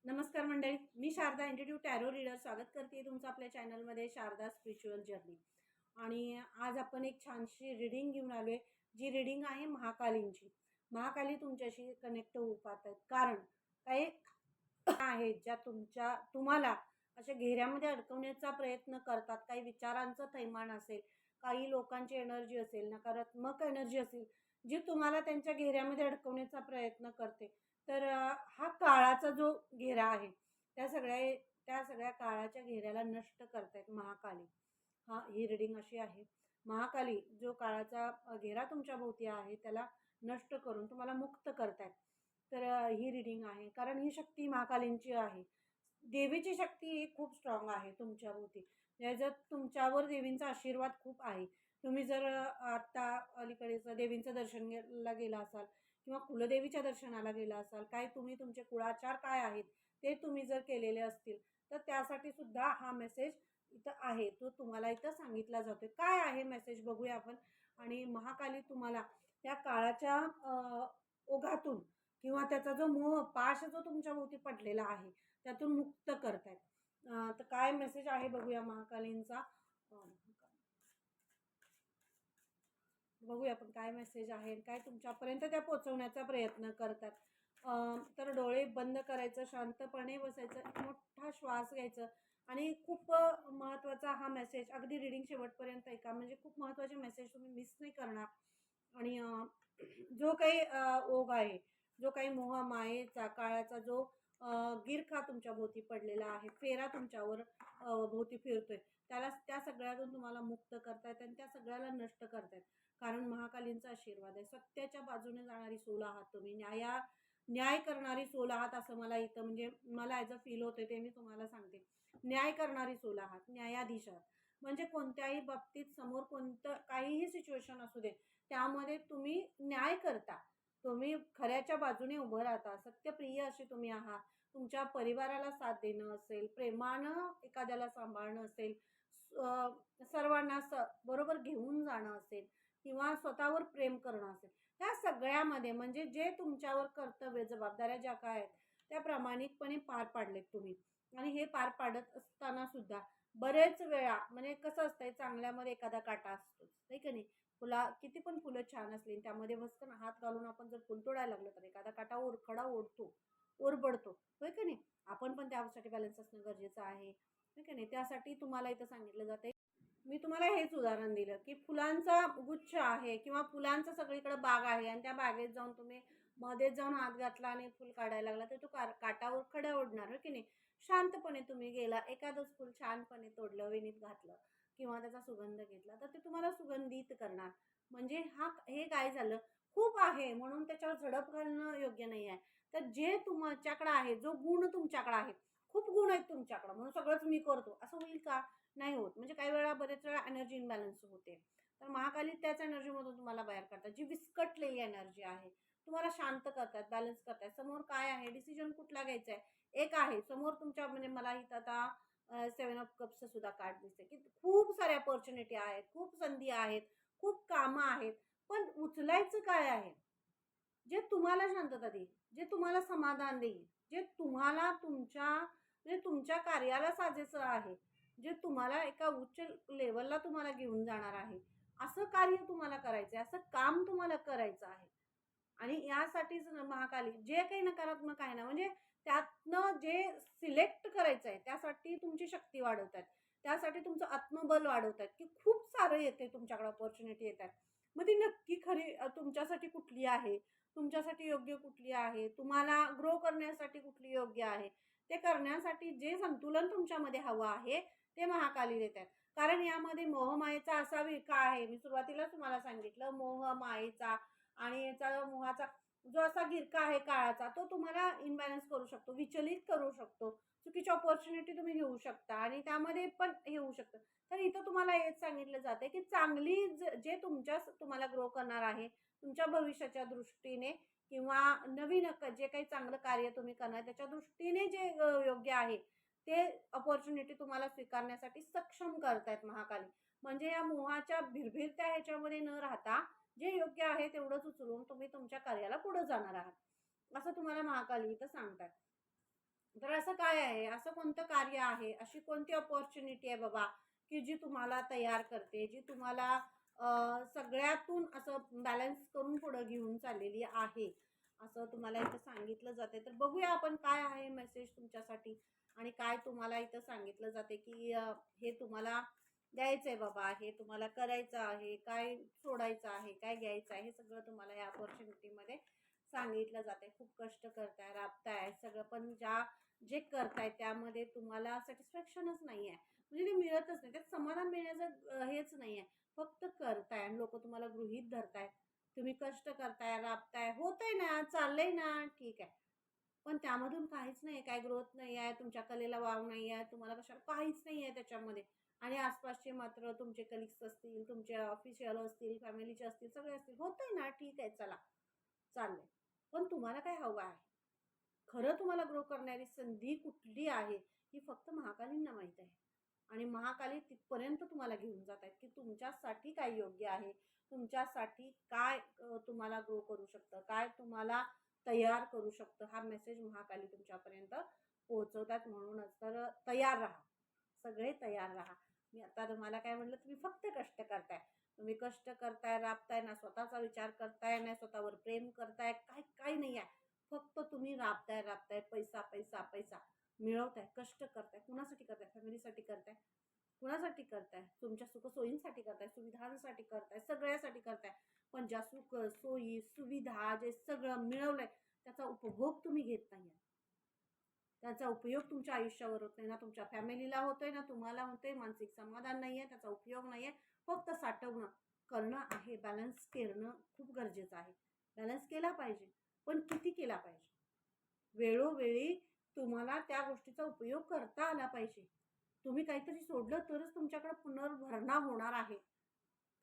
नमस्कार मंडळी, मी Sharda institute tarot reader स्वागत करते तुमचं आपल्या चॅनलमध्ये शारदा स्पिरिच्युअल जर्नी. आणि आज आपण एक छानशी रीडिंग घेऊन आलोय, जी रीडिंग आहे महाकालींची. महाकाली तुमच्याशी कनेक्ट होऊ पाहतात, कारण काही आहेत ज्या तुम्हाला अशा घेऱ्यामध्ये अडकवण्याचा प्रयत्न करतात. काही विचारांचं थैमान असेल, काही लोकांची एनर्जी असेल, नकारात्मक एनर्जी असेल, जी तुम्हाला त्यांच्या घेऱ्यामध्ये अडकवण्याचा प्रयत्न करते. तर हा काळाचा जो घेरा आहे, त्या सगळ्या काळाच्या घेऱ्याला नष्ट करतायत महाकाली. ही रीडिंग अशी आहे. महाकाली जो काळाचा घेरा तुमच्या भोवती आहे त्याला नष्ट करून तुम्हाला मुक्त करतायत. तर ही रीडिंग आहे, कारण ही शक्ती महाकालींची आहे. देवीची शक्ती ही खूप स्ट्रॉंग आहे तुमच्या भोवती. जर तुमच्यावर देवींचा आशीर्वाद खूप आहे. तुम्ही जर आता अलीकडेच देवींचं दर्शन घ्यायला गेला असाल किंवा कुलदेवीच्या दर्शनाला गेला असाल, काय तुम्ही तुमचे कुळाचार काय आहेत ते तुम्ही जर केलेले असतील, तर त्यासाठी सुद्धा हा मेसेज इथं आहे, तो तुम्हाला इथं सांगितला जातोय. काय आहे मेसेज बघूया आपण. आणि महाकाली तुम्हाला त्या काळाच्या ओघातून किंवा त्याचा जो मोह पाश जो तुमच्या भोवती पडलेला आहे त्यातून मुक्त करतायत. तर काय मेसेज आहे बघूया महाकालींचा. बघूया आपण काय मेसेज आहे, काय तुमच्यापर्यंत त्या पोहोचवण्याचा प्रयत्न करतात. तर डोळे बंद करायचं, शांतपणे बसायचं, एक मोठा श्वास घ्यायचं. आणि खूप महत्त्वाचा हा मेसेज, अगदी रीडिंग शेवटपर्यंत ऐका, म्हणजे खूप महत्त्वाचे मेसेज तुम्ही मिस नाही करणार. आणि जो काही ओघ आहे, जो काही मोह मायेचा काळाचा जो गिरखा तुमच्या भोवती पडलेला आहे, फेरा तुमच्यावर भोवती फिरतोय, त्या सगळ्यातून तुम्हाला मुक्त करतायत आणि त्या सगळ्याला नष्ट करतायत. कारण महाकालींचा आशीर्वाद आहे. सत्याच्या बाजूने जाणारी सोल आहात तुम्ही, न्याय करणारी सोल आहात, असं मला इथं म्हणजे मला ॲज अ फील होते, ते मी तुम्हाला सांगते. न्याय करणारी सोल आहात, न्यायाधीश आहात. म्हणजे कोणत्याही बाबतीत समोर काहीही सिच्युएशन असू दे, त्यामध्ये तुम्ही न्याय करता. तुम्ही खऱ्याच्या बाजूने उभं राहता. सत्यप्रिय असे तुम्ही आहात. तुमच्या परिवाराला साथ देणं असेल, प्रेमानं एखाद्याला सांभाळणं असेल, सर्वांना बरोबर घेऊन जाणं असेल, किंवा स्वतःवर प्रेम करणं असेल, त्या सगळ्यामध्ये म्हणजे जे तुमच्यावर कर्तव्य जबाबदाऱ्या ज्या काय आहेत त्या प्रामाणिकपणे पार पाडलेत तुम्ही. आणि हे पार पाडत असताना सुद्धा बरेच वेळा म्हणजे कसं असतंय, चांगल्यामध्ये एखादा काटा असतोच, नाही का नाही. किती पण फुलं छान असली, त्यामध्ये भस्कन हात घालून आपण जर फुल तोडायला लागलो तर एखादा काटा खडा ओरबडतो, होय का नाही. आपण पण त्यासाठी बॅलन्स असणं गरजेचं आहे, होय का नाही. त्यासाठी तुम्हाला इथं सांगितलं जाते. मी तुम्हाला हेच उदाहरण दिलं की फुलांचा गुच्छ आहे किंवा फुलांचा सगळीकडे बाग आहे, आणि त्या बागेत जाऊन तुम्ही मध्येच जाऊन हात घातला आणि फुल काढायला लागला, तर तो काटावर खडा ओढणार, हो की नाही. शांतपणे तुम्ही गेला, एखादंच फुल छानपणे तोडलं, वेणीत घातलं किंवा त्याचा सुगंध घेतला, तर ते तुम्हाला सुगंधित करणार. म्हणजे हे काय झालं, खूप आहे म्हणून त्याच्यावर झडप घालणं योग्य नाही आहे. तर जे तुमच्याकडे आहे, जो गुण तुमच्याकडे आहे, खूप गुण आहेत तुमच्याकडे म्हणून सगळंच मी करतो असं होईल का? नाही होत. म्हणजे काही वेळा बरेच वेळा एनर्जी इनबॅलन्स होते. तर महाकाली त्याच एनर्जीमधून तुम्हाला बाहेर काढतात, जी विस्कटलेली एनर्जी आहे, तुम्हाला शांत करतात, बॅलन्स करतात. समोर काय आहे, डिसिजन कुठला घ्यायचा आहे, एक आहे समोर तुमच्या. म्हणजे मला इथं आता 7 ऑफ कप्सचं सुद्धा कार्ड दिसते की खूप साऱ्या अपॉर्च्युनिटी आहेत, खूप संधी आहेत, खूप कामं आहेत, पण उचलायचं काय आहे, जे तुम्हाला शांतता देईल, जे तुम्हाला समाधान देईल, जे तुम्हाला तुमच्या कार्याला साजेसं आहे, जे तुम्हाला एका उच्च लेवलला तुम्हाला घेऊन जाणार आहे, असं कार्य तुम्हाला करायचं आहे, असं काम तुम्हाला करायचं आहे. आणि यासाठीच महाकाली जे काही नकारात्मक आहे ना, म्हणजे त्यातनं जे सिलेक्ट करायचं आहे त्यासाठी तुमची शक्ती वाढवतात, त्यासाठी तुमचं आत्मबल वाढवतात, की खूप सारं येते तुमच्याकडे, अपॉर्च्युनिटी येतात. मग ती नक्की खरी तुमच्यासाठी कुठली आहे, तुमच्यासाठी योग्य कुठली आहे, तुम्हाला ग्रो करण्यासाठी कुठली योग्य आहे, ते करण्यासाठी जे संतुलन तुमच्यामध्ये हवं आहे ते महाकाली देतात. कारण यामध्ये मोहमायेचा असा विळखा आहे, मी सुरुवातीलाच तुम्हाला सांगितलं, मोह मायेचा आणि याचा मोहाचा जो असा गिरका आहे काळाचा, तो तुम्हाला इनबॅलन्स करू शकतो, विचलित करू शकतो, चुकीची अपॉर्च्युनिटी तुम्ही घेऊ शकता आणि त्यामध्ये पण हे होऊ शकतं. तर इथं तुम्हाला हेच सांगितलं जाते की चांगली जे तुम्हाला ग्रो करणार आहे तुमच्या भविष्याच्या दृष्टीने, किंवा नवीन जे काही चांगलं कार्य तुम्ही करणार त्याच्या दृष्टीने जे योग्य आहे ते अपॉर्च्युनिटी तुम्हाला स्वीकारण्यासाठी सक्षम करतायत महाकाली. म्हणजे या मोहाच्या भिरभिरत्या ह्याच्यामध्ये न राहता जे योग्य आहे तेवढंच उचलून तुम्ही तुमच्या कार्याला पुढे जाणार आहात, असं तुम्हाला महाकाली इथं सांगतात. तर असं काय आहे, असं कोणतं कार्य आहे, अशी कोणती अपॉर्च्युनिटी आहे बाबा, की जी तुम्हाला तयार करते, जी तुम्हाला सगळ्यातून असं बॅलन्स करून पुढं घेऊन चाललेली आहे, असं तुम्हाला इथं सांगितलं जाते. तर बघूया आपण काय आहे मेसेज तुमच्यासाठी आणि काय तुम्हाला इथं सांगितलं जाते, की हे तुम्हाला द्यायचं आहे बाबा, हे तुम्हाला करायचं आहे, काय सोडायचं आहे, काय घ्यायचं आहे, हे सगळं तुम्हाला या अपॉर्च्युनिटीमध्ये सांगितलं जाते. खूप कष्ट करताय, राबताय सगळं, पण जे करताय त्यामध्ये तुम्हाला सॅटिस्फॅक्शनच नाही आहे, म्हणजे ते मिळतच नाही, त्यात समाधान मिळण्याचं हेच नाही आहे. फक्त करताय आणि लोक तुम्हाला गृहीत धरताय. तुम्ही कष्ट करताय, राबताय, होतंय ना, चाललंय ना, ठीक आहे. पण त्यामधून काहीच नाही, काय ग्रोथ नाही आहे, तुमच्या कलेला वाव नाही आहे, तुम्हाला कशाला काहीच नाही आहे त्याच्यामध्ये. आणि आसपासचे मात्र तुमचे कलिग्स असतील, तुमचे ऑफिशियल असतील, फॅमिलीचे असतील, सगळे असतील, होतंय ना, ठीक आहे, चला, चाललंय. पण तुम्हाला काय हवं आहे? खरं तुम्हाला ग्रो करणारी संधी कुठली आहे, ही फक्त महाकालींना माहीत आहे. आणि महाकाली तिथपर्यंत तुम्हाला घेऊन जात आहेत, की तुमच्यासाठी काय योग्य आहे, तुमच्यासाठी काय तुम्हाला ग्रो करू शकतं, काय तुम्हाला तयार करू शकतं, हा मेसेज महाकाली तुमच्यापर्यंत पोहोचवतात. म्हणूनच तर तयार राहा, सगळे तयार राहा. मी आता तुम्हाला काय म्हटलं, तुम्ही फक्त कष्ट करताय. तुम्ही कष्ट करताय, राबताय, ना स्वतःचा विचार करताय, ना स्वतःवर प्रेम करताय, काही नाही आहे. फक्त तुम्ही राबताय, राबताय, पैसा पैसा पैसा मिळवताय, कष्ट करताय. कुणासाठी करताय? फॅमिलीसाठी करताय. कुणासाठी करताय? तुमच्या सुखसोयींसाठी करताय, सुविधांसाठी करताय, सगळ्यासाठी करताय. पण ज्या सुख सोयी सुविधा जे सगळं मिळवलंय, त्याचा उपभोग तुम्ही घेत नाही. त्याचा उपयोग तुमच्या आयुष्यावर होत नाही, ना तुमच्या फॅमिलीला होतोय, ना तुम्हाला होतोय. मानसिक समाधान नाहीये, त्याचा उपयोग नाहीये. फक्त साठवणं करणं आहे. बॅलन्स करणं खूप गरजेचं आहे. बॅलन्स केला पाहिजे, पण किती केला पाहिजे? वेळोवेळी तुम्हाला त्या गोष्टीचा उपयोग करता आला पाहिजे. तुम्ही काहीतरी सोडलं तरच तुमच्याकडे पुनर्भरणा होणार आहे.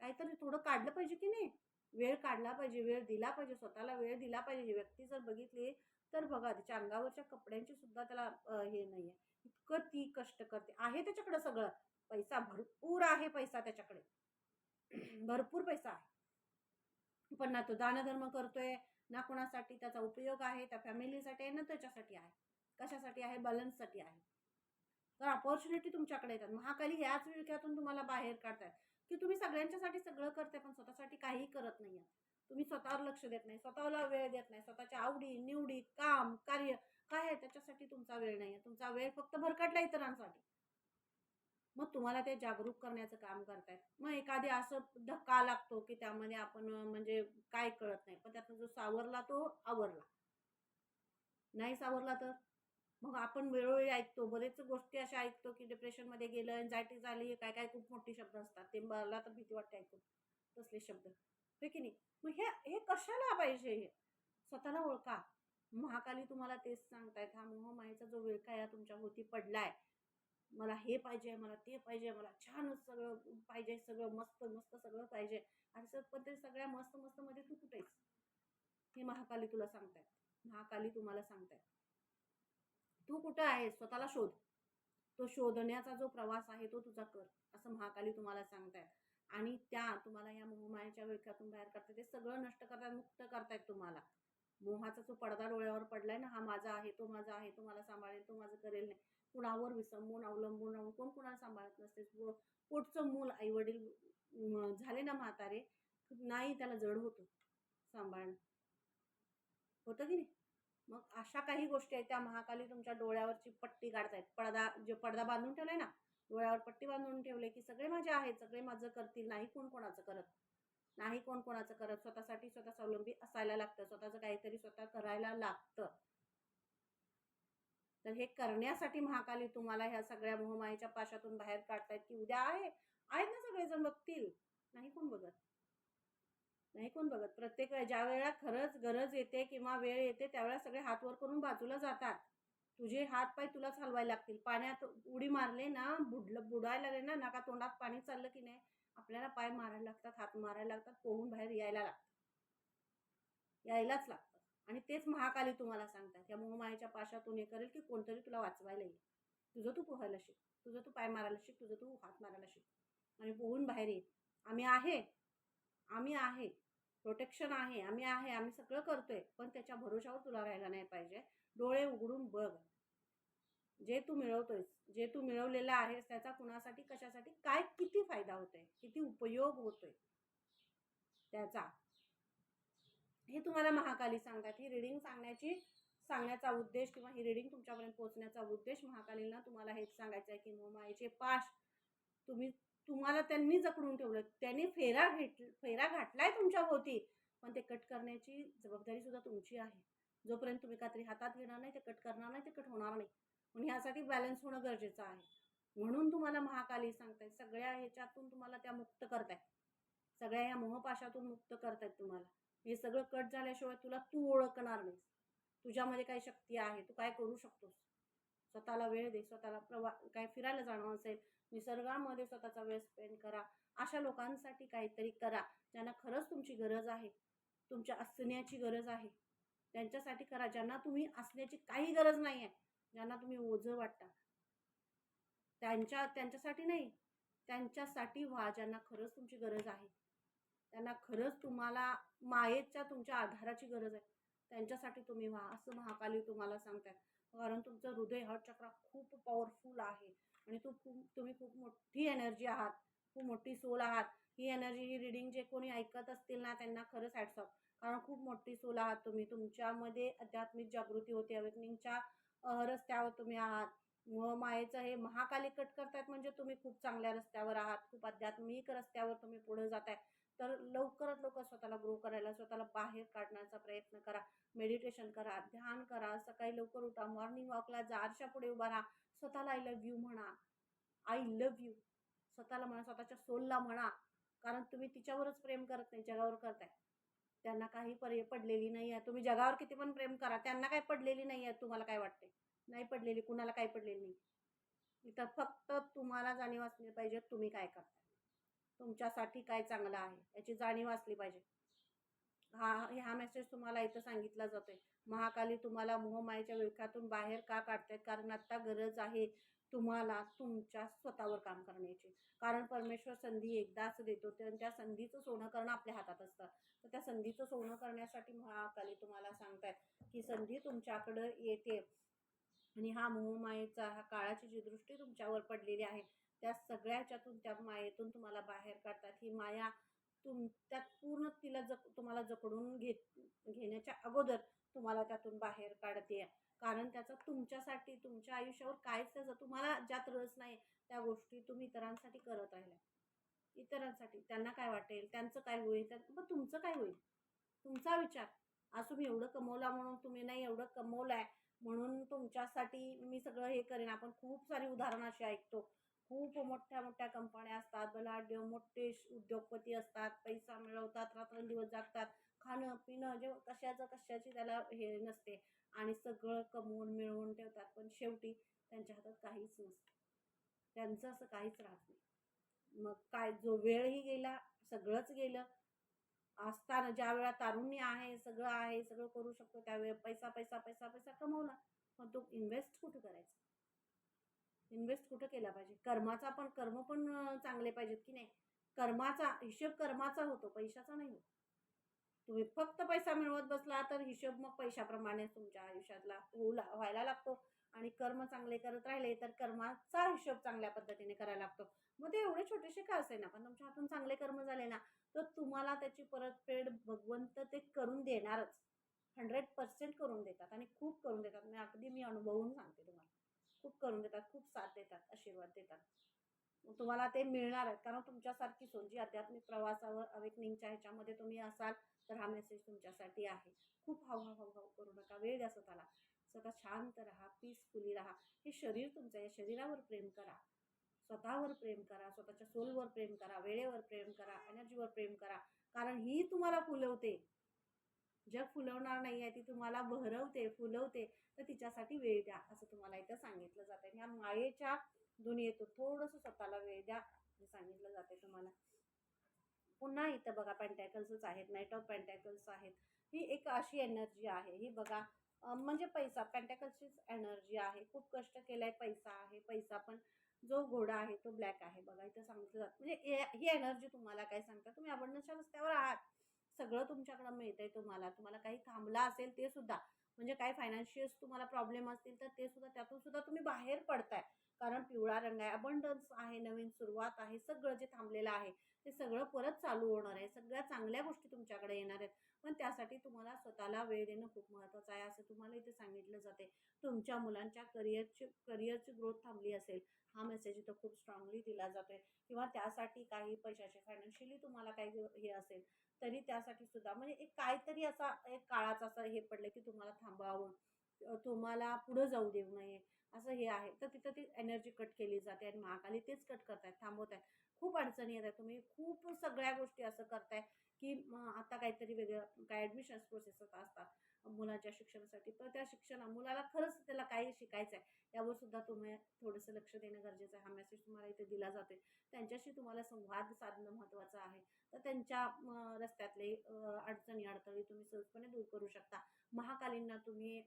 काहीतरी थोडं काढलं पाहिजे की नाही? वेळ काढला पाहिजे, वेळ दिला पाहिजे, स्वतःला वेळ दिला पाहिजे. ही व्यक्ती जर बघितली तर बघा, तिच्या अंगावरच्या कपड्यांची सुद्धा त्याला हे नाहीये. इतकं ती कष्ट करते. आहे त्याच्याकडे सगळं. पैसा भरपूर आहे, पैसा त्याच्याकडे. भरपूर पैसा आहे. पण ना तो दानधर्म करतोय, ना कोणासाठी त्याचा उपयोग आहे, त्या फॅमिलीसाठी आहे, ना त्याच्यासाठी आहे. कशासाठी आहे? बॅलन्ससाठी आहे. तर अपॉर्च्युनिटी तुमच्याकडे येतात. महाकाली याच विळख्यातून तुम्हाला बाहेर काढतायत, की तुम्ही सगळ्यांच्यासाठी सगळं करताय, पण स्वतःसाठी काहीही करत नाही आहात. तुम्ही स्वतःवर लक्ष देत नाही, स्वतःला वेळ देत नाही. स्वतःच्या आवडी, निवडी, काम, कार्य काय आहे त्याच्यासाठी तुमचा वेळ नाहीये. तुमचा वेळ फक्त भरकटला इतरांसाठी. मग तुम्हाला ते जागरूक करण्याचं काम करतायत. मग एखादी असं धक्का लागतो, की त्यामध्ये आपण म्हणजे काय कळत नाही. पण त्यातून जो सावरला तो आवरला. नाही सावरला तर? मग आपण वेळोवेळी ऐकतो, बरेच गोष्टी अशा ऐकतो, की डिप्रेशनमध्ये गेलं, एन्झायटी झाली, काय काय खूप मोठी शब्द असतात. ते मला तर भीती वाटते ऐकून तसले शब्द. होय की नाही? मग हे हे कशाला पाहिजे हे? स्वतःला ओळखा. महाकाली तुम्हाला तेच सांगतायत. हा मोहमायेचा जो विळखा या तुमच्या भोवती पडलाय, मला हे पाहिजे, मला ते पाहिजे, मला छानच सगळं पाहिजे, सगळं मस्त मस्त सगळं पाहिजे. आणि पण ते सगळ्या मस्त मस्त मध्ये तू कुठेस? हे महाकाली तुला सांगतायत. महाकाली तुम्हाला सांगतायत. तू कुठं आहेस? स्वतःला शोध. तो शोधण्याचा जो प्रवास आहे तो तुझा कर, असं महाकाली तुम्हाला सांगतायत. आणि त्या तुम्हाला या मोहमायेच्या विळख्यातून बाहेर काढतात, ते सगळं नष्ट करतायत, मुक्त करतायत तुम्हाला. मोहाचा जो पडदा डोळ्यावर पडलाय ना, हा माझा आहे, तो माझा आहे, तो मला सांभाळेल, तो माझं करेल नाही. कुणावर विसंबून अवलंबून राहून कोण कुणाला सांभाळत नसते. पोटचं मूल आई वडील झाले ना म्हातारे, नाही त्याला जड होतं सांभाळणं. होतं की नाही? मग अशा काही गोष्टी आहेत, त्या महाकाली तुमच्या डोळ्यावरची पट्टी काढतायत. पडदा बांधून ठेवलाय ना, डोळ्यावर पट्टी बांधून ठेवले, की सगळे माझे आहेत, सगळे माझं करतील, नाही कोण कोणाचं करत. नाही कोण कोणाचं करत. स्वतःसाठी स्वतः स्वावलंबी असायला लागतं. स्वतःचं काहीतरी स्वतः करायला लागतं. तर हे करण्यासाठी महाकाली तुम्हाला ह्या सगळ्या मोहमायेच्या पाशातून बाहेर काढतायत, की उद्या आहेत ना सगळेजण बघतील. नाही कोण बघत. नाही कोण बघत. प्रत्येक वेळेला ज्या वेळेला खरंच गरज येते किंवा वेळ येते, त्यावेळेला सगळे हात वर करून बाजूला जातात. तुझे हात पाय तुलाच हलवायला लागतील. पाण्यात उडी मारले ना, बुडायला लागले ना, नाका तोंडात पाणी चाललं की नाही, आपल्याला पाय मारायला लागतात, हात मारायला लागतात, पोहून बाहेर यायला लागतं. यायलाच लागतं. आणि तेच महाकाली तुम्हाला सांगतात, या मोहमायेच्या पाशातून हे करेल, की कोणतरी तुला वाचवायला येईल. तुझं तू पोहायला शिक, तुझं तू पाय मारायला शिक, तुझं तू हात मारायला शिक आणि पोहून बाहेर ये. आम्ही आहे, आम्ही आहे, प्रोटेक्शन आहे, आम्ही सगळं करतोय. पण त्याच्या भरोशावर तुला राहायला नाही पाहिजे. डोळे उघडून बघ. जे तू मिळवतोयस, जे तू मिळवलेलं आहेस त्याचा कुणासाठी, कशासाठी, काय, किती फायदा होतोय, किती उपयोग होतोय त्याचा, हे तुम्हाला महाकाली सांगतात. ही रीडिंग सांगण्याचा उद्देश किंवा ही रीडिंग तुमच्यापर्यंत पोहोचण्याचा उद्देश महाकालींना तुम्हाला हेच सांगायचं आहे की मोहमायेचे पाश तुम्हाला त्यांनी जकडून ठेवलं, त्यांनी फेरा घातलाय तुमच्या भोवती, पण ते कट करण्याची जबाबदारी सुद्धा तुमची आहे. जोपर्यंत तुम्ही कात्री हातात घेणार नाही, ते कट करणार नाही, ते कट होणार नाही. पण ह्यासाठी बॅलन्स होणं गरजेचं आहे. म्हणून तुम्हाला महाकाली सांगतायत, सगळ्या ह्याच्यातून तुम्हाला त्या मुक्त करतायत, सगळ्या ह्या मोहपाशातून मुक्त करतायत तुम्हाला. हे सगळं कट झाल्याशिवाय तुला तू ओळखणार नाहीस, तुझ्यामध्ये काय शक्ती आहे, तू काय करू शकतोस. स्वतःला वेळ दे, स्वतःला काय फिरायला जाणं असेल, निसर्गामध्ये स्वतःचा वेळ स्पेंड करा. अशा लोकांसाठी काहीतरी करा ज्यांना खरंच तुमची गरज आहे, तुमच्या असण्याची गरज आहे, त्यांच्यासाठी करा. ज्यांना तुम्ही असण्याची काही गरज नाही आहे, ज्यांना तुम्ही ओझं वाटता, त्यांच्यासाठी नाही, त्यांच्यासाठी व्हा. ज्यांना खरंच तुमची गरज आहे, त्यांना खरंच तुम्हाला मायेच्या तुमच्या आधाराची गरज आहे, त्यांच्यासाठी तुम्ही व्हा, असं महाकाली तुम्हाला सांगतात. कारण तुमचं हृदय हार्ट चक्र खूप पॉवरफुल आहे आणि तुम्ही खूप मोठी एनर्जी आहात, खूप मोठी सोल आहात. ही एनर्जी, ही रीडिंग जे कोणी ऐकत असतील ना, त्यांना खरंच हॅट्स ऑफ. कारण खूप मोठी सोल आहात तुम्ही. तुमच्यामध्ये आध्यात्मिक जागृती होते, अवेकनिंगच्या रस्त्यावर तुम्ही आहात. मायेचं हे महाकाली कट करतायत म्हणजे तुम्ही खूप चांगल्या रस्त्यावर आहात, खूप आध्यात्मिक रस्त्यावर तुम्ही पुढे जाताय. तर लवकरात लवकर स्वतःला ग्रो करायला, स्वतःला बाहेर काढण्याचा प्रयत्न करा. मेडिटेशन करा, ध्यान करा, सकाळी लवकर उठा, मॉर्निंग वॉकला जा, आरशापुढे उभा राहा, स्वतःला आय लव्ह यू म्हणा, आय लव्ह यू स्वतःला म्हणा, स्वतःच्या सोलला म्हणा. कारण तुम्ही तिच्यावरच प्रेम करत नाही, जगावर करताय. त्यांना काही पडलेली नाही आहे. तुम्ही जगावर किती पण प्रेम करा, त्यांना काही पडलेली नाही आहे. तुम्हाला काय वाटते? नाही पडलेली, कुणाला काही पडलेली नाही. इथं फक्त तुम्हाला जाणीव असली पाहिजे तुम्ही काय करताय, तुमच्यासाठी काय चांगलं आहे याची जाणीव असली पाहिजे. हा मेसेज तुम्हाला इथं सांगितला जातोय. महाकाली तुम्हाला मोहमायेच्या विळख्यातून बाहेर का काढतायत? कारण आता गरज आहे तुम्हाला तुमच्या स्वतःवर काम करण्याची. कारण परमेश्वर संधी एकदाच देतो, त्या संधीचं सोनं करणं आपल्या हातात असतं. तर त्या संधीचं सोनं करण्यासाठी महाकाली तुम्हाला सांगतायत की संधी तुमच्याकडं येते आणि हा मोहमायेचा, हा काळाची जी दृष्टी तुमच्यावर पडलेली आहे, त्या सगळ्याच्यातून, त्या मायेतून तुम्हाला बाहेर काढतात. ही माया त्यात पूर्ण तिला तुम्हाला जकडून घेण्याच्या अगोदर तुम्हाला त्यातून बाहेर काढते. कारण त्याचा तुमच्यासाठी, तुमच्या आयुष्यावर काहीच त्याचा तुम्हाला ज्यात रस नाही, त्या गोष्टी तुम्ही इतरांसाठी करत राहिल्या. इतरांसाठी, त्यांना काय वाटेल, त्यांचं काय होईल, मग तुमचं काय होईल, तुमचा विचार. आज तुम्ही एवढं कमवला म्हणून तुम्ही नाही, एवढं कमवलंय म्हणून तुमच्यासाठी मी सगळं हे करेन. आपण खूप सारी उदाहरणं अशी ऐकतो. खूप मोठ्या मोठ्या कंपन्या असतात, बलाढ्य मोठे उद्योगपती असतात, पैसा मिळवतात, रात्रंदिवस जागतात, खाणं पिणं जे कशाची त्याला हे नसते आणि सगळं कमवून मिळवून ठेवतात. पण शेवटी त्यांच्या हातात काहीच नसतं, त्यांचं असं काहीच राहत नाही. मग काय, जो वेळही गेला, सगळंच गेलं. असताना ज्या वेळा तारुण्य आहे, सगळं आहे, सगळं करू शकतो, त्यावेळी पैसा पैसा पैसा पैसा कमवला, पण तो इन्व्हेस्ट कुठं करायचा, इन्व्हेस्ट कुठं केला पाहिजे. कर्म पण चांगले पाहिजेत की नाही. कर्माचा हिशोब कर्माचा होतो, पैशाचा नाही होत. तुम्ही फक्त पैसा मिळवत बसला तर हिशोब मग पैशाप्रमाणे तुमच्या आयुष्यातला व्हायला लागतो. आणि कर्म चांगले करत राहिले तर कर्माचा हिशोब चांगल्या पद्धतीने करायला लागतो. मग ते एवढे छोटेसे का असे ना, पण तुमच्या हातून चांगले कर्म झाले ना, तर तुम्हाला त्याची परतफेड भगवंत ते करून देणारच. 100% करून देतात आणि खूप करून देतात. मी अनुभवून सांगते तुम्हाला, खूप करून देतात, खूप साथ देतात, आशीर्वाद देतात. तुम्हाला ते मिळणार आहे. कारण तुमच्यासारखी सोल जी आध्यात्मिक प्रवासावर, अवेकनिंगच्या ह्याच्यामध्ये तुम्ही असाल, तर हा मेसेज तुमच्यासाठी आहे. खूप हाव करू नका, वेळ द्या स्वतःला. स्वतः शांत राहा, पीसफुली राहा. हे शरीर तुमचं आहे, शरीरावर प्रेम करा, स्वतःवर प्रेम करा, स्वतःच्या सोलवर प्रेम करा, वेळेवर प्रेम करा, एनर्जीवर प्रेम करा. कारण ही तुम्हाला फुलवते. जग फुलवणार नाही आहे, ती तुम्हाला बहरवते, फुलवते. तर तिच्यासाठी वेळ द्या, असं तुम्हाला इथं सांगितलं जातं. ह्या मायेच्या दुनियेतून थोडंसं स्वतःला वेळ द्या, हे सांगितलं जाते तुम्हाला. पुन्हा इथं बघा पेंटॅकल्सच आहेत, नाईट ऑफ पेंटॅकल्स आहेत. ही एक अशी एनर्जी आहे, ही बघा म्हणजे पैसा, पेंटॅकल्सचीच एनर्जी आहे. खूप कष्ट केलंय, पैसा आहे. पैसा पण जो घोडा आहे तो ब्लॅक आहे. बघा इथं सांगितलं जातं, म्हणजे ही एनर्जी तुम्हाला काय सांगता, तुम्ही अबंडन्सच्या रस्त्यावर आहात, सगळं तुमच्याकडं मिळतंय तुम्हाला. तुम्हाला काही थांबला असेल ते सुद्धा, म्हणजे काय फायनान्शियल तुम्हाला प्रॉब्लेम असतील तर ते सुद्धा, त्यातून सुद्धा तुम्ही बाहेर पडताय. कारण पिवळा रंग आहे, अबंडन्स आहे, नवीन सुरुवात आहे, सगळं जे थांबलेलं आहे ते सगळं परत चालू होणार आहे. सगळ्या चांगल्या गोष्टी तुमच्याकडे येणार आहेत. पण त्यासाठी तुम्हाला स्वतःला वेळ देणं खूप महत्त्वाचं आहे, असं तुम्हाला इथे सांगितलं जाते. तुमच्या मुलांच्या करिअरची ग्रोथ थांबली असेल, हा मेसेज इथं खूप स्ट्रॉंगली दिला जातोय. किंवा त्यासाठी काही पैशाचे फायनान्शियली तुम्हाला काही हे असेल, तरी त्यासाठी सुद्धा म्हणजे एक काहीतरी असा एक काळाचा असं हे पडलं की तुम्हाला थांबावं, तुम्हाला पुढं जाऊ देऊ नये, असं हे आहे. तर तिथं ती एनर्जी कट केली जाते आणि महाकाली तेच कट करतायत, थांबवतायत. खूप अडचणी येत आहेत. तुम्ही खूप सगळ्या गोष्टी असं करताय की आता काहीतरी वेगळं काय ॲडमिशन्स प्रोसेस असतात मुलाच्या शिक्षणासाठी. तर त्या मुलाला खरंच त्याला काही शिकायचं आहे, यावर सुद्धा तुम्ही थोडंसं लक्ष देणं गरजेचं आहे. हा मेसेज तुम्हाला इथे दिला जातोय. त्यांच्याशी तुम्हाला संवाद साधणं महत्त्वाचं आहे. तर त्यांच्या रस्त्यातले अडचणी अडथळे तुम्ही सहजपणे दूर करू शकता. महाकालींना तुम्ही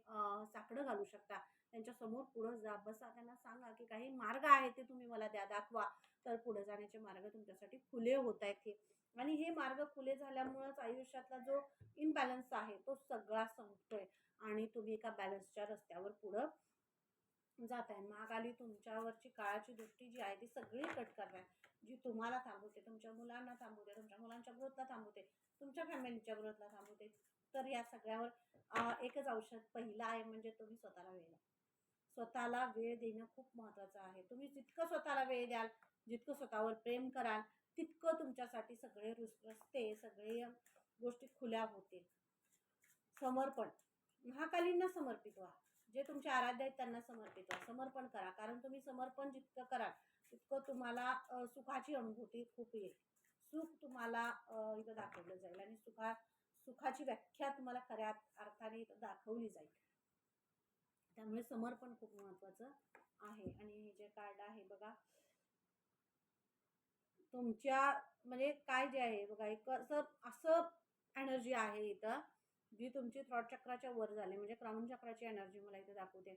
साकडं घालू शकता. त्यांच्यासमोर पुढं जा, बसा, त्यांना सांगा की काही मार्ग आहे ते तुम्ही मला द्या, दाखवा. तर पुढे जाण्याचे मार्ग तुमच्यासाठी खुले होत आहेत हे. आणि हे मार्ग खुले झाल्यामुळंच आयुष्यातला जो इम्बॅलन्स आहे तो सगळा संपतोय आणि तुम्ही एका बॅलन्सच्या रस्त्यावर पुढं जात आहे. महाकाली तुमच्यावरची काळाची दृष्टी जी आहे ती सगळी कट करताय, जी तुम्हाला थांबवते, तुमच्या मुलांना थांबवते, तुमच्या मुलांच्या ग्रोथला थांबवते, तुमच्या फॅमिलीच्या ग्रोथला थांबवते. तर या सगळ्यावर एकच औषध पहिलं आहे, म्हणजे तुम्ही स्वतःला वेळ द्या. स्वतःला वेळ देणं खूप महत्त्वाचं आहे. तुम्ही जितकं स्वतःला वेळ द्याल, जितकं स्वतःवर प्रेम कराल, तितकं तुमच्यासाठी सगळे रस्ते, सगळे गोष्टी खुल्या होतील. समर्पण, महाकालींना समर्पित व्हा. जे तुमचे आराध्य आहेत त्यांना समर्पित व्हा. समर्पण करा, कारण तुम्ही समर्पण जितकं कराल तितकं तुम्हाला सुखाची अनुभूती खूप येईल. सुख तुम्हाला इथं दाखवलं जाईल आणि सुखाची व्याख्या तुम्हाला खऱ्या अर्थाने इथं दाखवली जाईल. त्यामुळे समर्पण खूप महत्त्वाचं आहे. आणि हे जे कार्ड आहे बघा, तुमच्या म्हणजे काय जे आहे बघा, एक असं एनर्जी आहे इथं जी तुमची थ्रॉट चक्राच्या वर झाली, म्हणजे क्राउन चक्राची एनर्जी मला इथे दाखवते.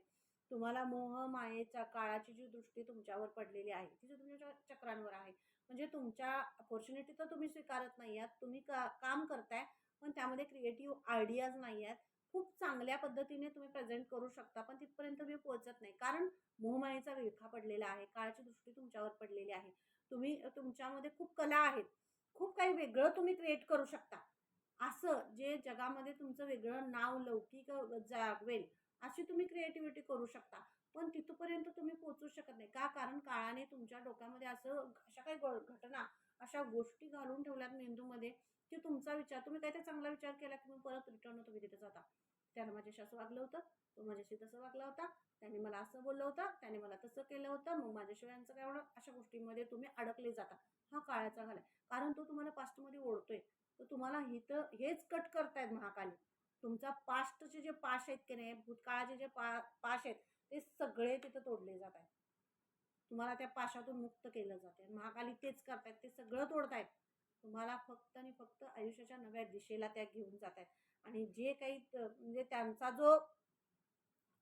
तुम्हाला मोह मायेच्या काळाची जी दृष्टी तुमच्यावर पडलेली आहे ती तुमच्या चक्रांवर आहे. म्हणजे तुमच्या अपॉर्च्युनिटी तर तुम्ही स्वीकारत नाही आहात, तुम्ही काम करताय, पण त्यामध्ये क्रिएटिव्ह आयडियाज नाही आहेत. खूप चांगल्या पद्धतीने तुम्ही प्रेझेंट करू शकता, पण तिथपर्यंत तुम्ही पोहोचत नाही, कारण मोहमायेचा विळखा पडलेला आहे, काळाची दृष्टी तुमच्यावर पडलेली आहे. तुम्ही तुमच्यामध्ये खूप कला आहेत, खूप काही वेगळं तुम्ही क्रिएट करू शकता, असं जे जगामध्ये तुमचं वेगळं नाव लौकिक जागवेल अशी तुम्ही क्रिएटिव्हिटी करू शकता. पण तिथपर्यंत तुम्ही पोहोचू शकत नाही. का? कारण काळाने तुमच्या डोक्यामध्ये अशा काही घटना, अशा गोष्टी घालून ठेवल्यात मेंदूमध्ये की तुमचा विचार, तुम्ही काहीतरी चांगला विचार केला की मग परत रिटर्न तुम्ही तिथे जाता. त्यानं माझ्याशी असं वागलं होतं, तो माझ्याशी तसं वागला होता, त्याने मला असं बोललं होतं, त्याने मला तसं केलं होतं, मग माझ्याशिवाय यांचं काय एवढं, अशा गोष्टींमध्ये तुम्ही अडकले जाता. हा काळाचा घाल आहे, कारण तो तुम्हाला पास्टमध्ये ओढतोय. तर तुम्हाला इथं हेच कट करतायत महाकाली. तुमचा पास्टचे जे पाश आहेत की नाही, भूतकाळाचे जे पाश आहेत ते सगळे तिथं तोडले जात आहेत. तुम्हाला त्या पाशातून मुक्त केलं जाते. महाकाली तेच करतायत, ते सगळं तोडतायत. तुम्हाला फक्त आणि फक्त आयुष्याच्या नव्या दिशेला त्या घेऊन जात आहेत. आणि जे काही म्हणजे त्यांचा जो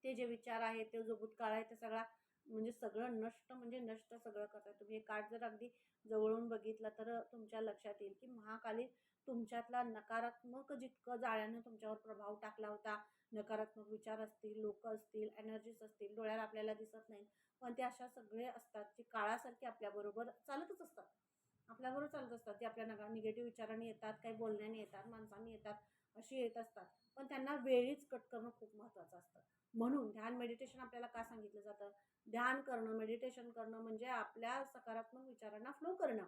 ते जे विचार आहे, ते जो भूतकाळ आहे, ते सगळा म्हणजे सगळं नष्ट, म्हणजे नष्ट सगळं करताय. तुम्ही हे कार्ड जर अगदी जवळून बघितलं तर तुमच्या लक्षात येईल की महाकाली तुमच्यातला नकारात्मक जितकं जाळ्यानं तुमच्यावर प्रभाव टाकला होता, नकारात्मक विचार असतील, लोक असतील, एनर्जीज असतील, डोळ्याला आपल्याला दिसत नाही, पण ते अशा सगळे असतात जी काळासारखी आपल्याबरोबर चालतच असतात. आपल्याबरोबर चालत असतात, ते आपल्या निगेटिव्ह विचारांनी येतात, काही बोलण्याने येतात, माणसांनी येतात, अशी येत असतात. पण त्यांना वेळीच कट करणं खूप महत्त्वाचं असतं. म्हणून ध्यान मेडिटेशन आपल्याला का सांगितलं जातं? ध्यान करणं, मेडिटेशन करणं म्हणजे आपल्या सकारात्मक विचारांना फ्लो करणं.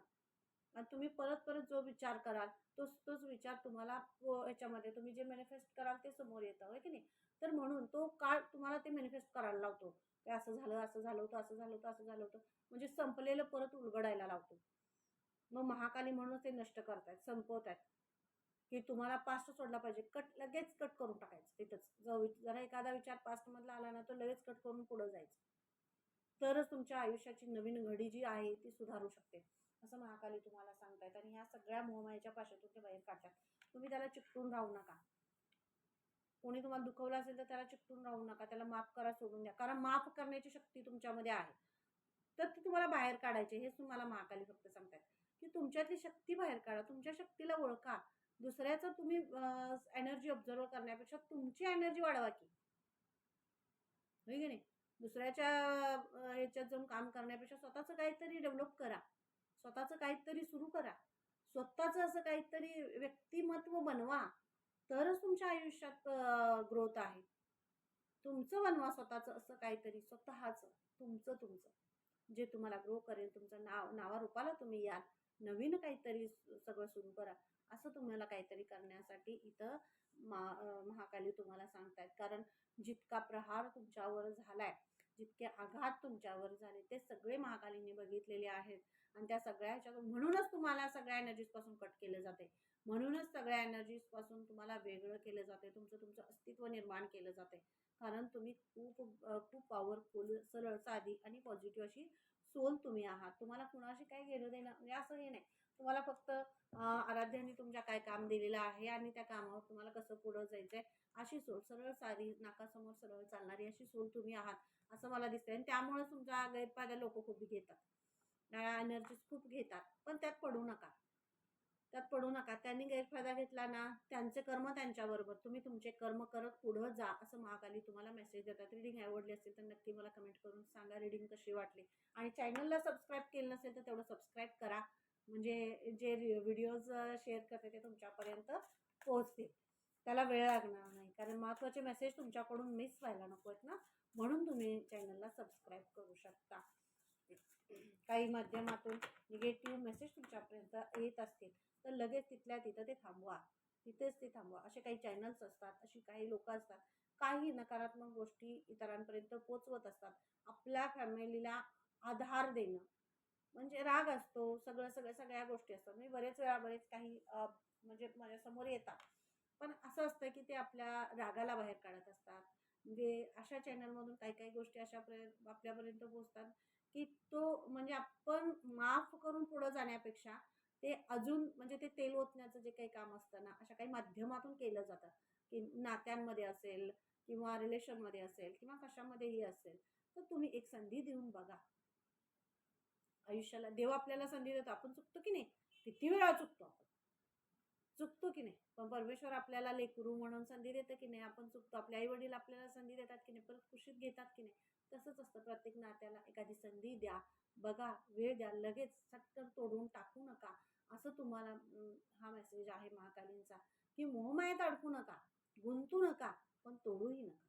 आणि तुम्ही परत परत जो विचार कराल तोच विचार तुम्हाला याच्यामध्ये तुम्ही जे मॅनिफेस्ट कराल ते समोर येतं, होय की नाही? तर म्हणून तो काळ तुम्हाला ते मॅनिफेस्ट करायला लावतो. ते असं झालं, असं झालं होतं, असं झालं होतं, असं झालं होतं, म्हणजे संपलेलं परत उलगडायला लावतो. मग महाकाली म्हणून ते नष्ट करतायत, संपवतायत की तुम्हाला पास्ट सोडला पाहिजे. लगेच कट करून टाकायचं तिथंच. जरा एखादा विचार पास्टमधला आला ना, तो लगेच कट करून पुढं जायचं. तरच तुमच्या आयुष्याची नवीन घडी जी आहे ती सुधारू शकते, असं महाकाली तुम्हाला सांगतायत. आणि ह्या सगळ्या मोहमायेच्या पाशातून ते बाहेर काढतात. तुम्ही त्याला चिकटून राहू नका. कोणी तुम्हाला दुखवलं असेल तर त्याला चिकटून राहू नका, त्याला माफ करा, सोडून द्या. कारण माफ करण्याची शक्ती तुमच्यामध्ये आहे. तर ती तुम्हाला बाहेर काढायची, हेच तुम्हाला महाकाली फक्त सांगतायत की तुमच्यातली शक्ती बाहेर काढा, तुमच्या शक्तीला ओळखा. दुसऱ्याचं तुम्ही एनर्जी ऑब्झर्व करण्यापेक्षा तुमची एनर्जी वाढवा की, होय की नाही? दुसऱ्याच्या ह्याच्यात जाऊन काम करण्यापेक्षा स्वतःचं काहीतरी डेव्हलप करा, स्वतःचं काहीतरी सुरू करा, स्वतःचं असं काहीतरी व्यक्तिमत्व बनवा, तरच तुमच्या आयुष्यात ग्रोथ आहे. तुमचं बनवा स्वतःचं असं काहीतरी, स्वतःचं, तुमचं जे तुम्हाला ग्रो करेल. तुमचं नावारूपाला तुम्ही याल, नवीन काहीतरी सगळं सुरू करा. असं तुम्हाला काहीतरी करण्यासाठी इथं महाकाली तुम्हाला सांगतायत. कारण जितका प्रहार तुमच्यावर झालाय, जितके आघात तुमच्यावर झाले, ते सगळे महाकालींनी बघितलेले आहेत. आणि त्या सगळ्या ह्याच्यातून म्हणूनच तुम्हाला सगळ्या एनर्जीजपासून कट केले जाते, म्हणूनच सगळ्या एनर्जीजपासून तुम्हाला वेगळं केलं जाते, तुमचं अस्तित्व निर्माण केलं जाते. कारण तुम्ही खूप पॉवरफुल, सरळ, साधी आणि पॉझिटिव्ह अशी सोल तुम्ही आहात. तुम्हाला कुणाशी काय घेणं देणं म्हणजे असं हे नाही. तुम्हाला फक्त आराध्याने तुमच्या काय काम दिलेलं आहे आणि त्या कामावर तुम्हाला कसं पुढं जायचंय अशी सोल, सरळ साधी, नाकासमोर सरळ चालणारी अशी सोल तुम्ही आहात असं मला दिसतंय. आणि त्यामुळे तुमचा गैरफायदा लोक खूप घेतात, एनर्जीज खूप घेतात. पण त्यात पडू नका. त्यांनी गैरफायदा घेतला ना, त्यांचे कर्म त्यांच्याबरोबर, तुम्ही तुमचे कर्म करत पुढं जा, असं महाकाली तुम्हाला मेसेज देतात. रीडिंग आवडली असेल तर नक्की मला कमेंट करून सांगा रीडिंग कशी वाटली. आणि चॅनलला सबस्क्राईब केलं नसेल तर तेवढं सबस्क्राईब करा, म्हणजे जे व्हिडिओज शेअर करते ते तुमच्यापर्यंत पोहोचतील. त्याला वेळ लागणार नाही, कारण महत्त्वाचे मेसेज तुमच्याकडून मिस व्हायला नको आहेत ना, म्हणून तुम्ही चॅनलला सबस्क्राईब करू शकता. काही माध्यमातून निगेटिव्ह मेसेज तुमच्यापर्यंत येत असतील तर लगेच तिथल्या तिथं ते थांबवा, तिथेच ते थांबवा. असे काही चॅनल्स असतात, अशी काही लोक असतात, काही नकारात्मक गोष्टी इतरांपर्यंत पोचवत असतात. आपल्या फॅमिलीला आधार देणं म्हणजे राग असतो, सगळ्या गोष्टी असतात. मी बरेच काही म्हणजे माझ्यासमोर येतात, पण असं असतं की ते आपल्या रागाला बाहेर काढत असतात. म्हणजे अशा चॅनलमधून काही गोष्टी अशा आपल्यापर्यंत पोचतात की तो म्हणजे आपण माफ करून पुढं जाण्यापेक्षा ते अजून म्हणजे ते तेल ओतण्याचं जे काही काम असतं ना, अशा काही माध्यमातून केलं जातं, की नात्यांमध्ये असेल किंवा रिलेशनमध्ये असेल किंवा कशामध्येही असेल. तर तुम्ही एक संधी देऊन बघा. आयुष्याला देव आपल्याला संधी देतो, आपण चुकतो की नाही? किती वेळा चुकतो की नाही? पण परमेश्वर आपल्याला लेकरू म्हणून संधी देतं की नाही? आपण चुकतो. आपले आई वडील आपल्याला संधी देतात की नाही? परत कुशीत घेतात की नाही? तसंच असतं, प्रत्येक नात्याला एखादी संधी द्या, बघा, वेळ द्या, लगेच चटकन तोडून टाकू नका. असं तुम्हाला हा मेसेज आहे महाकालींचा, की मोहमायेत अडकू नका, गुंतू नका, पण तोडूही नका.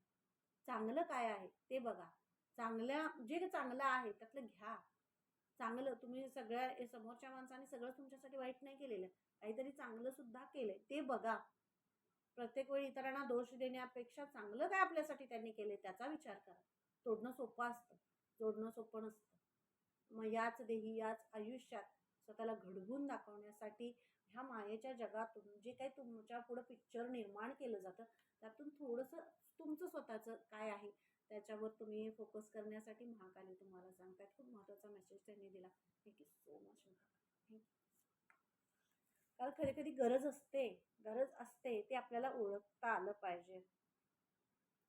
चांगलं काय आहे ते बघा, जे चांगलं आहे त्यातलं घ्या. चांगलं तुम्ही सगळ्या समोरच्या माणसाने सगळं तुमच्यासाठी वाईट नाही केलेलं, काहीतरी चांगलं सुद्धा केलंय ते बघा. प्रत्येक वेळी इतरांना दोष देण्यापेक्षा चांगलं काय आपल्यासाठी त्यांनी केले त्याचा विचार करा. तोडणं सोपं असतं, जोडणं सोपं नसतं. मग याच देही, याच आयुष्यात स्वतःला घडवून दाखवण्यासाठी ह्या मायेच्या जगातून जे काही तुमच्या पुढं पिक्चर निर्माण केलं जातं, त्यातून थोडंसं तुमचं स्वतःचं काय आहे त्याच्यावर तुम्ही फोकस करण्यासाठी महाकाली तुम्हाला सांगतात. खूप महत्त्वाचा मेसेज त्यांनी दिला. Thank you so much Mahakali. कारण कधी कधी गरज असते ते आपल्याला ओळखता आलं पाहिजे.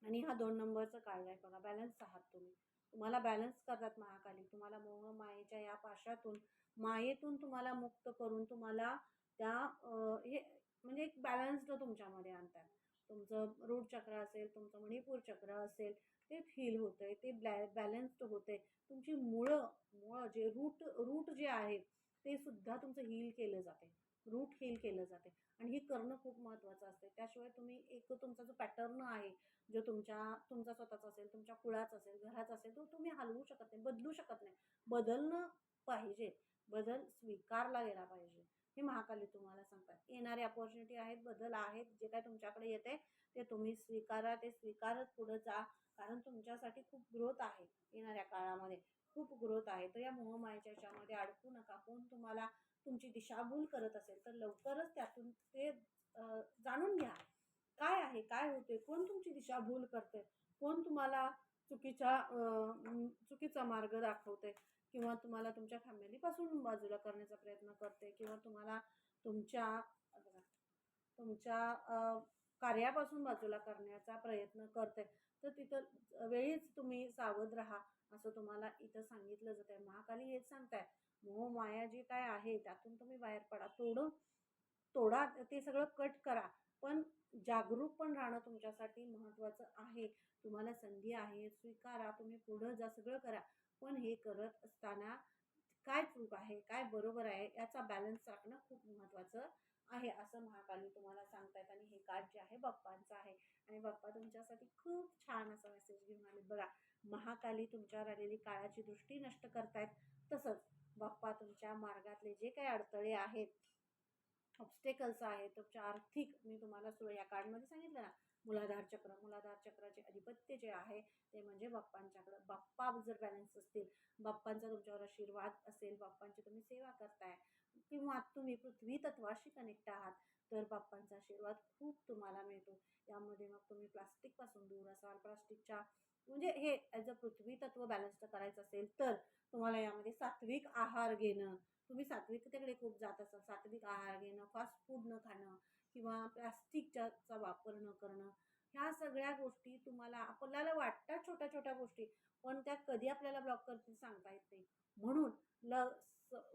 आणि हा 2 नंबरचं कार्ड आहे बघा, बॅलन्स आहात तुम्ही. तुम्हाला बॅलन्स करतात महाकाली. तुम्हाला मोह मायेच्या या पाशातून, मायेतून तुम्हाला मुक्त करून तुम्हाला त्या हे म्हणजे एक बॅलन्स्ड तुमच्यामध्ये आणतात. तुमचं रूट चक्र असेल, तुमचं मणिपूर चक्र असेल, ते फील होतंय, ते बॅलन्स्ड होतंय. तुमची मुळं जे रूट जे आहे ते सुद्धा तुमचं हील केलं जाते, रूट हील केलं जाते. आणि हे करणं खूप महत्त्वाचं असते. त्याशिवाय तुम्ही एक तुमचा जो पॅटर्न आहे, जो तुमचा स्वतःचा असेल, तुमच्या कुळाचा असेल, घराचा असेल, तो तुम्ही हलवू शकत नाही, बदलू शकत नाही. बदलणं पाहिजे, बदल स्वीकारला गेला पाहिजे. हे महाकाली तुम्हाला सांगतात. येणारे अपॉर्च्युनिटी आहेत, बदल आहेत, जे काय तुमच्याकडे येते ते तुम्ही स्वीकारा, ते स्वीकारत पुढे जा. कारण तुमच्यासाठी खूप ग्रोथ आहे येणाऱ्या काळामध्ये, खूप ग्रोथ आहे. तर या मोहमायेच्या याच्यामध्ये अडकू नका. कोण तुम्हाला तुमची दिशाभूल करत असेल तर लवकरच त्यातून ते जाणून घ्या. काय आहे, काय होते, कोण तुमची दिशाभूल करते, कोण तुम्हाला चुकीचा मार्ग दाखवते, किंवा तुम्हाला तुमच्या फॅमिलीपासून बाजूला करण्याचा प्रयत्न करते, किंवा तुम्हाला तुमच्या कार्यापासून बाजूला करण्याचा प्रयत्न करते. तर तिथं वेळीच तुम्ही सावध राहा, असं तुम्हाला इथं सांगितलं जात आहे. महाकाली हेच सांगताय, मोह माया जी काय आहे त्यातून तुम्ही बाहेर पडा. तोडा, ते सगळं कट करा, पण जागरूक पण राहणं तुमच्यासाठी महत्त्वाचं आहे. तुम्हाला संधी आहे, स्वीकारा, तुम्ही पुढं जा, सगळं करा. पण हे करत असताना काय चूक आहे, काय बरोबर आहे, याचा बॅलन्स राखणं खूप महत्त्वाचं आहे, असं महाकाली तुम्हाला सांगतायत. आणि हे कार्ड जे आहे बाप्पांचं आहे आणि बाप्पा तुमच्यासाठी खूप छान असा मेसेज घेऊन आले बघा. महाकाली तुमच्यावर आलेली काळाची दृष्टी नष्ट करतायत. तसंच बाप्पा तुमच्या मार्गातले जे काही अडथळे आहेत, ऑब्स्टेकल्स आहेत, तुमच्या आर्थिक, मी तुम्हाला या कार्डमध्ये सांगितलं ना, मूलाधार चक्र, मूलाधार चक्राचे अधिपत्य जे आहे ते म्हणजे बाप्पांच्याकडं. बाप्पा जर बॅलन्स असतील, बाप्पांचा तुमच्यावर आशीर्वाद असेल, बाप्पांची तुम्ही सेवा करताय किंवा तुम्ही पृथ्वी तत्वाशी कनेक्ट आहात, तर बाप्पांचा आशीर्वाद खूप तुम्हाला मिळतो. यामध्ये मग तुम्ही प्लास्टिकपासून दूर असाल, प्लास्टिकच्या म्हणजे हे ॲज अ पृथ्वी तत्व बॅलन्स करायचं असेल, तर तुम्हाला यामध्ये सात्विक आहार घेणं, तुम्ही सात्विकतेकडे खूप जात असाल, सात्विक आहार घेणं, फास्ट फूड न खाणं किंवा प्लास्टिकचा वापर न करणं, ह्या सगळ्या गोष्टी तुम्हाला, आपल्याला वाटतात छोट्या छोट्या गोष्टी, पण त्या कधी आपल्याला ब्लॉक करतील सांगता येत नाही. म्हणून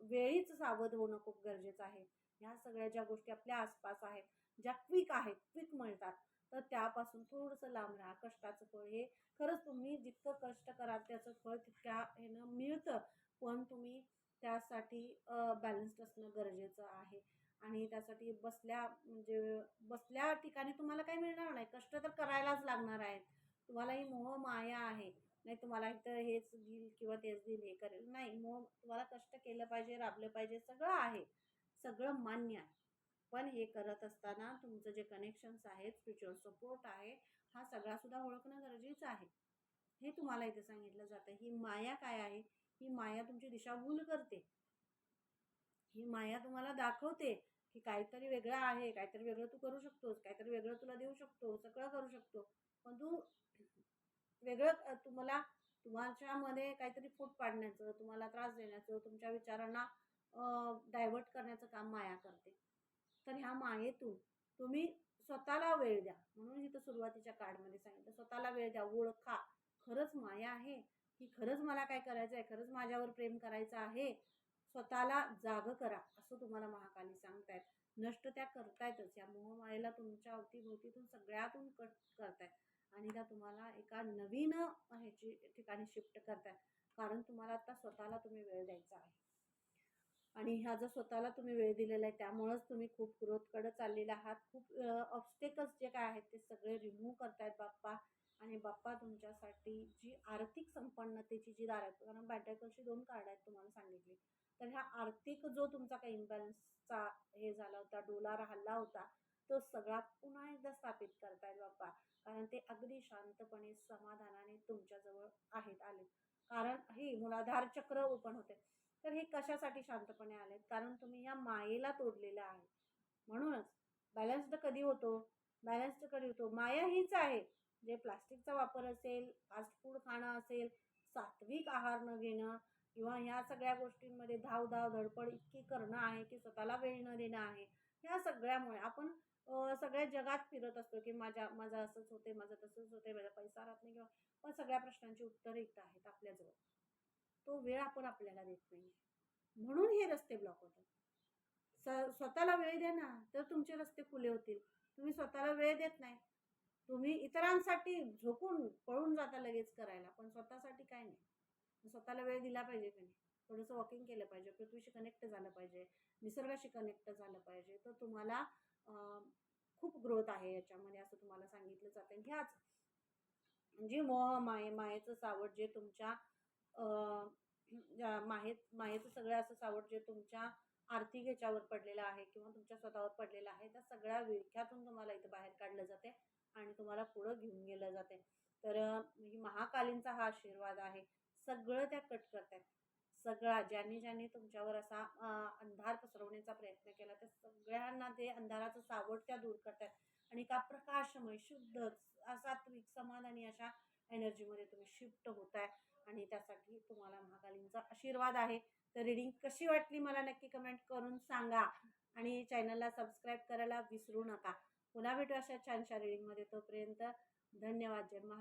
वेळीच सावध होणं खूप गरजेचं आहे. ह्या सगळ्या ज्या गोष्टी आपल्या आसपास आहेत, ज्या क्विक आहेत, क्विक मिळतात, तर त्यापासून थोडंसं लांब राहा. कष्टाचं फळ हे खरंच, तुम्ही जितकं कष्ट कराल त्याचं फळ तितक्या ह्यानं मिळतं, पण तुम्ही त्यासाठी बॅलन्स्ड असणं गरजेचं आहे. आणि त्यासाठी बसल्या ठिकाणी तुम्हाला काही मिळणार नाही, कष्ट तर करायलाच लागणार आहेत. तुम्हाला ही मोह माया आहे, नाही तुम्हाला इथं हेच देईल किंवा तेच देईल, हे करेल, नाही. मोह, तुम्हाला कष्ट केलं पाहिजे, राबलं पाहिजे, सगळं आहे, सगळं मान्य आहे. पण हे करत असताना तुमचं जे कनेक्शन्स आहेत, स्पिरिच्युअल सपोर्ट आहे, हा सगळा सुद्धा ओळखणं गरजेचं आहे. हे तुम्हाला इथे सांगितलं जातं. ही माया काय आहे, ही माया तुमची दिशाभूल करते. ही माया तुम्हाला दाखवते की काहीतरी वेगळं आहे, काहीतरी वेगळं तू करू शकतोस, काहीतरी वेगळं तुला देऊ शकतो, सगळं करू शकतो, पण तू वेगळं तुम्हाला, तुमच्यामध्ये काहीतरी फूट पाडण्याचं, तुम्हाला त्रास देण्याचं, तुमच्या विचारांना डायव्हर्ट करण्याचं काम माया करते. तर ह्या मायेतून तुम्ही स्वतःला वेळ द्या. म्हणून इथं सुरुवातीच्या कार्डमध्ये सांगितलं, स्वतःला वेळ द्या, ओळखा खरंच माया आहे, की खरंच मला काय करायचं आहे, खरंच माझ्यावर प्रेम करायचं आहे. स्वतःला जाग करा, असं तुम्हाला महाकाली सांगतायत. नष्ट त्या करतायतच, या मोहमायेला तुमच्या अवतीभोवतीतून सगळ्यातून कट करतायत आणि त्या तुम्हाला एका नवीन ह्याची ठिकाणी शिफ्ट करतायत. कारण तुम्हाला आता स्वतःला तुम्ही वेळ द्यायचा आहे. आणि ह्या जर स्वतःला तुम्ही वेळ दिलेला आहे, त्यामुळेच तुम्ही खूप ग्रोथकडे चाललेले आहात. खूप ऑब्स्टेकल्स जे काय आहेत ते सगळे रिमूव्ह करतायत बाप्पा. आणि बाप्पा तुमच्यासाठी जी आर्थिक संपन्नतेची जी दार आहेत, कारण बॅटरकलची 2 कार्ड आहेत तुम्हाला सांगितली, तर ह्या आर्थिक जो तुमचा काही इम्बॅलन्सचा हे झाला होता, डोलार हल्ला होता, तो सगळा पुन्हा एकदा स्थापित करतायत बाप्पा. कारण ते अगदी शांतपणे, समाधानाने तुमच्याजवळ आहेत, आले. कारण हे मूलाधार चक्र ओपन होते. तर हे कशासाठी शांतपणे आलेत, कारण तुम्ही या मायेला तोडलेलं आहे. म्हणूनच बॅलन्स्ड कधी होतो, बॅलन्स्ड कधी होतो, माया हीच आहे. जे प्लास्टिकचा वापर असेल, फास्ट फूड खाणं असेल, सात्विक आहार न घेणं किंवा ह्या सगळ्या गोष्टींमध्ये धाव धडपड इतकी करणं आहे की स्वतःला वेळ न देणं आहे. ह्या सगळ्यामुळे आपण सगळ्या जगात फिरत असतो की माझं असंच होते, माझं तसंच होते, माझा पैसा राहत नाही, किंवा पण सगळ्या प्रश्नांची उत्तरं इथं आहेत आपल्याजवळ. तो वेळ आपण आपल्याला देत नाही, म्हणून हे रस्ते ब्लॉक होतात. स्वतःला वेळ द्या ना, तर तुमचे रस्ते खुले होतील. तुम्ही स्वतःला वेळ देत नाही, तुम्ही इतरांसाठी झोकून पळून जाता लगेच करायला, पण स्वतःसाठी काय नाही. स्वतःला वेळ दिला पाहिजे की नाही, थोडंसं वॉकिंग केलं पाहिजे, पृथ्वीशी कनेक्ट झालं पाहिजे, निसर्गाशी कनेक्ट झालं पाहिजे, तर तुम्हाला खूप ग्रोथ आहे याच्यामध्ये, असं तुम्हाला सांगितलं जातं. ह्याच म्हणजे मायेचं सावट जे तुमच्या मायेचं सगळं असं सावट जे तुमच्या आर्थिक ह्याच्यावर पडलेलं आहे किंवा तुमच्या स्वतःवर पडलेलं आहे, त्या सगळ्या विळख्यातून तुम्हाला इथं बाहेर काढलं जाते आणि तुम्हाला पुढं घेऊन गेलं जाते. तर ही महाकालींचा हा आशीर्वाद आहे. सगळं त्या कट करतायत. सगळा ज्यांनी तुमच्यावर असा अंधार पसरवण्याचा प्रयत्न केला, त्या सगळ्यांना ते अंधाराचं सावट त्या दूर करतायत आणि एका प्रकाशमय, शुद्ध, सात्विक, समाधानी अशा एनर्जीमध्ये तुम्ही शिफ्ट होताय. आणि त्यासाठी तुम्हाला महाकालींचा आशीर्वाद आहे. तर रीडिंग कशी वाटली मला नक्की कमेंट करून सांगा आणि चॅनलला सबस्क्राईब करायला विसरू नका. पुन्हा भेटू अशा छानशा रीडिंगमध्ये. तोपर्यंत धन्यवाद. जय